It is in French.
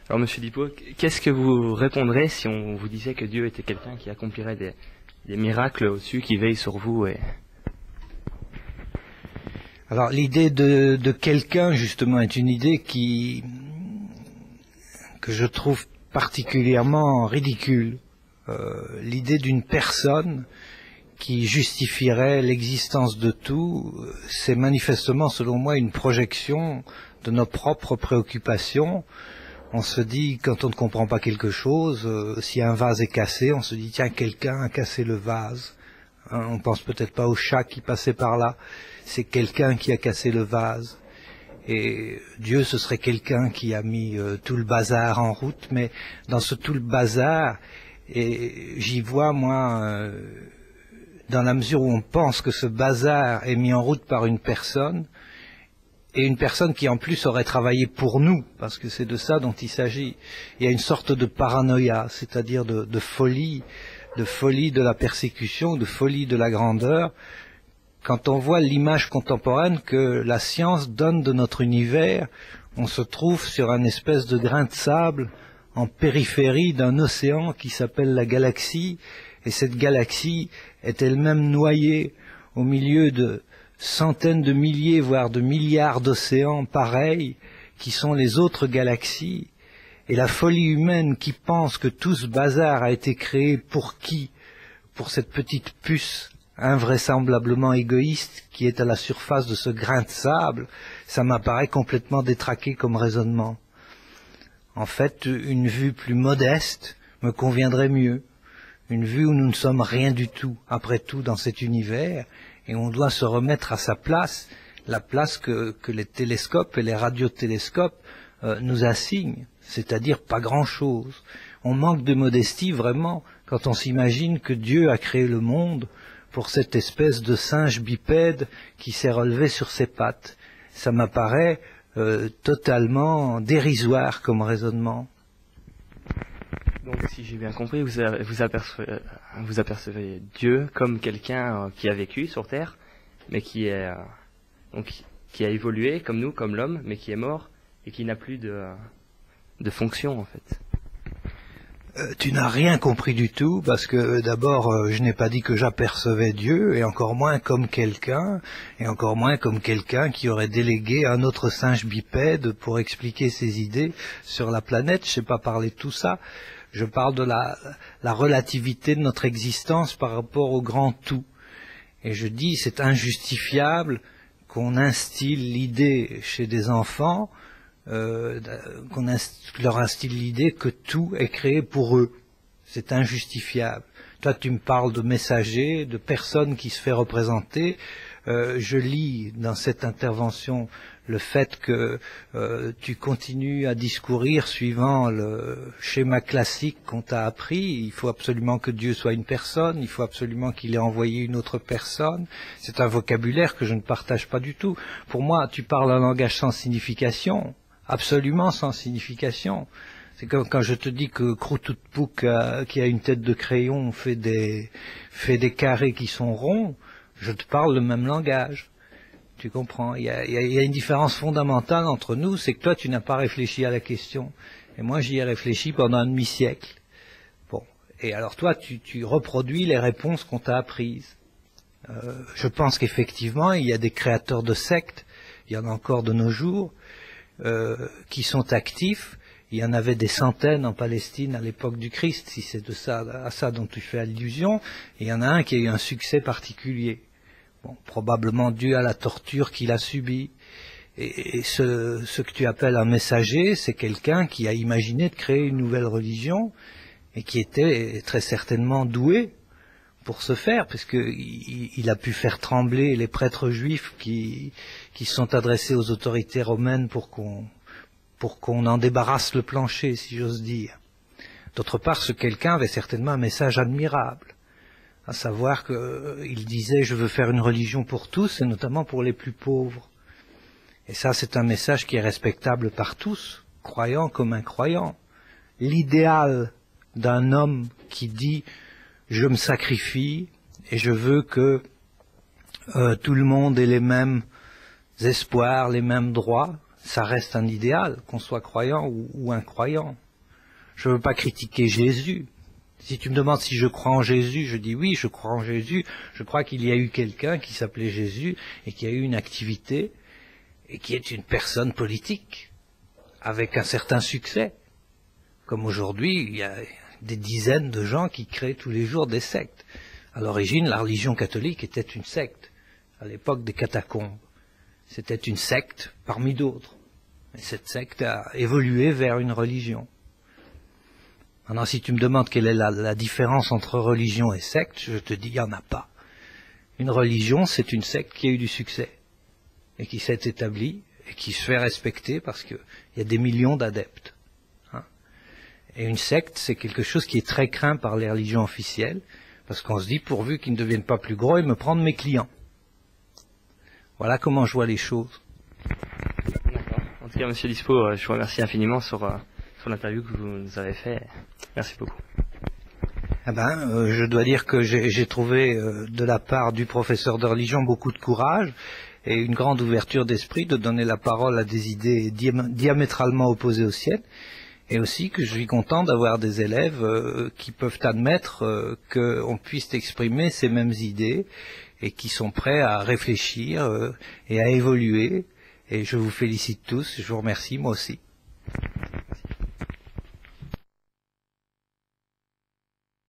Alors, Monsieur Dippo, qu'est-ce que vous répondrez si on vous disait que Dieu était quelqu'un qui accomplirait des miracles au-dessus, qui veille sur vous et... Alors l'idée de quelqu'un justement est une idée que je trouve particulièrement ridicule. L'idée d'une personne qui justifierait l'existence de tout, c'est manifestement selon moi une projection de nos propres préoccupations. On se dit, quand on ne comprend pas quelque chose, si un vase est cassé, on se dit tiens, quelqu'un a cassé le vase. Hein, on pense peut-être pas au chat qui passait par là, c'est quelqu'un qui a cassé le vase. Et Dieu, ce serait quelqu'un qui a mis tout le bazar en route, mais dans ce tout le bazar, et j'y vois moi, dans la mesure où on pense que ce bazar est mis en route par une personne, et une personne qui en plus aurait travaillé pour nous, parce que c'est de ça dont il s'agit. Il y a une sorte de paranoïa, c'est-à-dire de folie de la persécution, de folie de la grandeur, quand on voit l'image contemporaine que la science donne de notre univers. On se trouve sur un espèce de grain de sable en périphérie d'un océan qui s'appelle la galaxie, et cette galaxie est elle-même noyée au milieu de centaines de milliers, voire de milliards d'océans pareils, qui sont les autres galaxies. Et la folie humaine qui pense que tout ce bazar a été créé pour qui? Pour cette petite puce invraisemblablement égoïste qui est à la surface de ce grain de sable, ça m'apparaît complètement détraqué comme raisonnement. En fait, une vue plus modeste me conviendrait mieux. Une vue où nous ne sommes rien du tout, après tout, dans cet univers, et on doit se remettre à sa place, la place que les télescopes et les radiotélescopes nous assignent, c'est-à-dire pas grand-chose. On manque de modestie vraiment quand on s'imagine que Dieu a créé le monde pour cette espèce de singe bipède qui s'est relevé sur ses pattes. Ça m'apparaît totalement dérisoire comme raisonnement. Donc, si j'ai bien compris, vous apercevez Dieu comme quelqu'un qui a vécu sur Terre, mais qui a évolué comme nous, comme l'homme, mais qui est mort et qui n'a plus de fonction en fait. Tu n'as rien compris du tout, parce que d'abord, je n'ai pas dit que j'apercevais Dieu, et encore moins comme quelqu'un, qui aurait délégué un autre singe bipède pour expliquer ses idées sur la planète. Je n'ai pas parlé de tout ça. Je parle de la relativité de notre existence par rapport au grand tout. Et je dis, c'est injustifiable qu'on instille l'idée chez des enfants, qu'on leur instille l'idée que tout est créé pour eux. C'est injustifiable. Toi, tu me parles de messagers, de personnes qui se fait représenter. Je lis dans cette intervention le fait que tu continues à discourir suivant le schéma classique qu'on t'a appris. Il faut absolument que Dieu soit une personne, il faut absolument qu'il ait envoyé une autre personne. C'est un vocabulaire que je ne partage pas du tout. Pour moi, tu parles un langage sans signification, absolument sans signification. C'est comme quand je te dis que Croutoupouk, qui a une tête de crayon, fait des carrés qui sont ronds. Je te parle le même langage. Tu comprends? Il y a une différence fondamentale entre nous, c'est que toi, tu n'as pas réfléchi à la question. Et moi, j'y ai réfléchi pendant un demi-siècle. Bon. Et alors toi, tu reproduis les réponses qu'on t'a apprises. Je pense qu'effectivement, il y a des créateurs de sectes, il y en a encore de nos jours, qui sont actifs. Il y en avait des centaines en Palestine à l'époque du Christ, si c'est à ça dont tu fais allusion. Et il y en a un qui a eu un succès particulier. Bon, probablement dû à la torture qu'il a subie. Et ce que tu appelles un messager, c'est quelqu'un qui a imaginé de créer une nouvelle religion et qui était très certainement doué pour ce faire, parce qu'il a pu faire trembler les prêtres juifs qui sont adressés aux autorités romaines pour qu'on en débarrasse le plancher, si j'ose dire. D'autre part, ce quelqu'un avait certainement un message admirable, à savoir qu'il disait « je veux faire une religion pour tous, et notamment pour les plus pauvres ». Et ça, c'est un message qui est respectable par tous, croyants comme incroyants. L'idéal d'un homme qui dit « je me sacrifie et je veux que tout le monde ait les mêmes espoirs, les mêmes droits », ça reste un idéal, qu'on soit croyant ou incroyant. Je ne veux pas critiquer Jésus. Si tu me demandes si je crois en Jésus, je dis oui, je crois en Jésus. Je crois qu'il y a eu quelqu'un qui s'appelait Jésus et qui a eu une activité et qui est une personne politique avec un certain succès. Comme aujourd'hui, il y a des dizaines de gens qui créent tous les jours des sectes. À l'origine, la religion catholique était une secte. À l'époque des catacombes, c'était une secte parmi d'autres. Et cette secte a évolué vers une religion. Maintenant, si tu me demandes quelle est la différence entre religion et secte, je te dis, il n'y en a pas. Une religion, c'est une secte qui a eu du succès, et qui s'est établie, et qui se fait respecter parce qu'il y a des millions d'adeptes. Hein. Et une secte, c'est quelque chose qui est très craint par les religions officielles, parce qu'on se dit, pourvu qu'ils ne deviennent pas plus gros, ils me prennent mes clients. Voilà comment je vois les choses. D'accord. En tout cas, Monsieur Dispo, je vous remercie infiniment sur l'interview que vous nous avez fait. Merci beaucoup. Je dois dire que j'ai trouvé de la part du professeur de religion beaucoup de courage et une grande ouverture d'esprit de donner la parole à des idées diamétralement opposées aux siennes, et aussi que je suis content d'avoir des élèves qui peuvent admettre qu'on puisse exprimer ces mêmes idées et qui sont prêts à réfléchir et à évoluer. Et je vous félicite tous, je vous remercie moi aussi.